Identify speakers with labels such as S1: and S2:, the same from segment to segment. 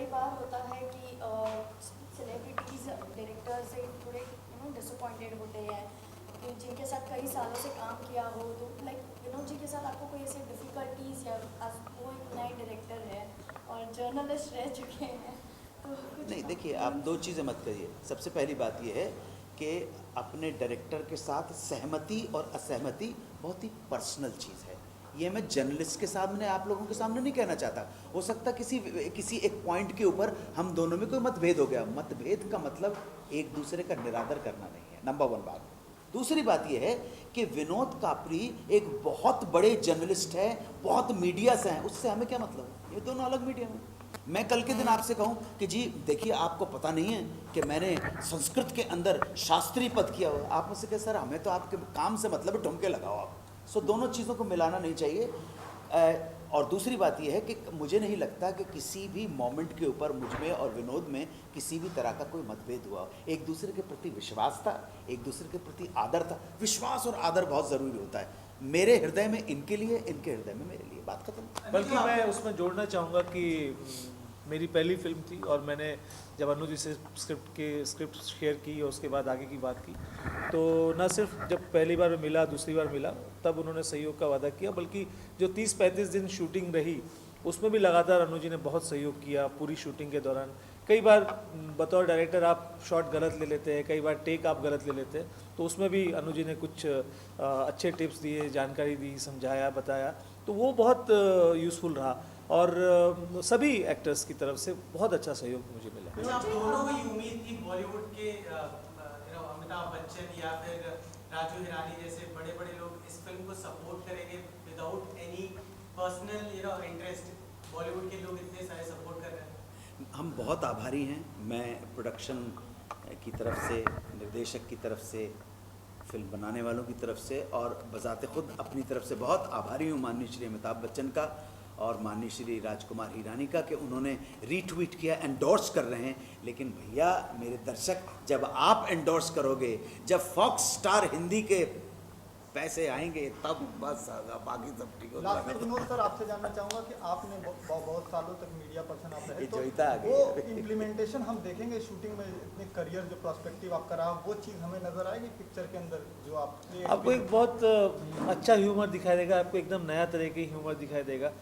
S1: कई बार होता है कि सेलिब्रिटीज़ डायरेक्टर से थोड़े डिसअपॉइंटेड होते हैं कि जिनके साथ कई सालों से काम किया हो, तो लाइक जिनके साथ आपको कोई ऐसे डिफ़िकल्टीज या वो एक नए डायरेक्टर है और जर्नलिस्ट रह चुके हैं, तो कुछ
S2: नहीं, देखिए, आप दो चीज़ें मत करिए। सबसे पहली बात यह है कि अपने डायरेक्टर के साथ सहमति और असहमति बहुत ही पर्सनल चीज़ है। ये मैं जर्नलिस्ट के सामने, आप लोगों के सामने नहीं कहना चाहता। हो सकता किसी एक पॉइंट के ऊपर हम दोनों में कोई मतभेद हो गया। मतभेद का मतलब एक दूसरे का निरादर करना नहीं है, नंबर वन बात। दूसरी बात यह है कि विनोद कापरी एक बहुत बड़े जर्नलिस्ट है, बहुत मीडिया से हैं, उससे हमें क्या मतलब है? ये दोनों अलग मीडिया में। मैं कल के दिन आपसे कहूं कि जी देखिए, आपको पता नहीं है कि मैंने संस्कृत के अंदर शास्त्रीय पद किया हुआ। आप मुझसे कहे सर हमें तो आपके काम से मतलब है, ठुमके लगाओ आप। सो दोनों चीज़ों को मिलाना नहीं चाहिए। और दूसरी बात यह है कि मुझे नहीं लगता कि किसी भी मोमेंट के ऊपर मुझ में और विनोद में किसी भी तरह का कोई मतभेद हुआ। एक दूसरे के प्रति विश्वास था, एक दूसरे के प्रति आदर था। विश्वास और आदर बहुत ज़रूरी होता है, मेरे हृदय में इनके लिए, इनके हृदय में मेरे लिए। बात खत्म।
S3: बल्कि मैं उसमें जोड़ना चाहूँगा कि मेरी पहली फिल्म थी और मैंने जब अनु जी से स्क्रिप्ट शेयर की और उसके बाद आगे की बात की, तो न सिर्फ जब पहली बार मिला, दूसरी बार मिला, तब उन्होंने सहयोग का वादा किया, बल्कि जो 30-35 दिन शूटिंग रही उसमें भी लगातार अनु जी ने बहुत सहयोग किया पूरी शूटिंग के दौरान। कई बार बतौर डायरेक्टर आप शॉट गलत ले लेते हैं, कई बार टेक आप गलत ले लेते हैं, तो उसमें भी अनु जी ने कुछ अच्छे टिप्स दिए, जानकारी दी, समझाया, बताया, तो वो बहुत यूज़फुल रहा। और सभी एक्टर्स की तरफ से बहुत अच्छा सहयोग मुझे मिला।
S4: आप दोनों को ये उम्मीद थी बॉलीवुड के अमिताभ बच्चन या फिर राजू हिरानी जैसे बड़े बड़े लोग इस फिल्म को सपोर्ट करेंगे without any personal interest, Bollywood के लोग इतने सारे सपोर्ट कर रहे हैं?
S2: हम बहुत आभारी हैं। मैं प्रोडक्शन की तरफ से, निर्देशक की तरफ से, फिल्म बनाने वालों की तरफ से और बजाते खुद अपनी तरफ से बहुत आभारी हूँ माननीय श्री अमिताभ बच्चन का और माननीय श्री राजकुमार हिरानी का कि उन्होंने रीट्वीट किया, एंडोर्स कर रहे हैं। लेकिन भैया मेरे दर्शक, जब आप एंडोर्स करोगे, जब फॉक्स स्टार हिंदी के पैसे आएंगे, तब बस बाकी सब ठीक हो
S5: लास्ट में विनोद सर आपसे जानना चाहूँगा कि आपने बहुत सालों तक मीडिया पर्सन आप रहे, तो वो इम्प्लीमेंटेशन हम देखेंगे शूटिंग में, इतने करियर जो प्रोस्पेक्टिव आपका रहा, वो चीज़ हमें नजर आएगी पिक्चर के अंदर जो
S3: आपको एक बहुत अच्छा ह्यूमर दिखाई देगा, आपको एकदम नया तरह की ह्यूमर दिखाई देगा।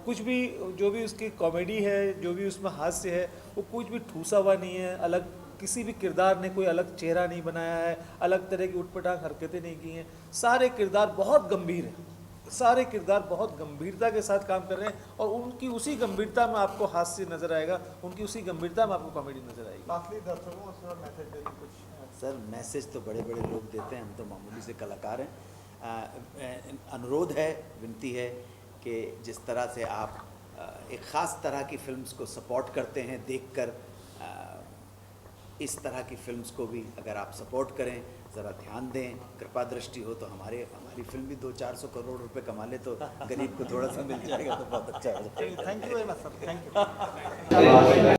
S3: कुछ भी जो भी उसकी कॉमेडी है, जो भी उसमें हास्य है, वो कुछ भी ठूसा हुआ नहीं है। अलग किसी भी किरदार ने कोई अलग चेहरा नहीं बनाया है, अलग तरह की उटपटांग हरकतें नहीं की हैं। सारे किरदार बहुत गंभीर हैं, सारे किरदार बहुत गंभीरता के साथ काम कर रहे हैं और उनकी उसी गंभीरता में आपको हास्य नज़र आएगा, उनकी उसी गंभीरता में आपको कॉमेडी नज़र आएगी।
S5: लास्टली दर्शकों को मैसेज देना कुछ?
S2: सर मैसेज तो बड़े बड़े लोग देते हैं, हम तो मामूली से कलाकार हैं। अनुरोध है, विनती है कि जिस तरह से आप एक ख़ास तरह की फिल्म्स को सपोर्ट करते हैं, देखकर इस तरह की फिल्म्स को भी अगर आप सपोर्ट करें, ज़रा ध्यान दें, कृपा दृष्टि हो तो हमारी फिल्म भी 200-400 करोड़ रुपए कमा ले तो गरीब को थोड़ा सा मिल जाएगा तो बहुत अच्छा हो जाएगा।
S5: Thank you very much sir, thank you.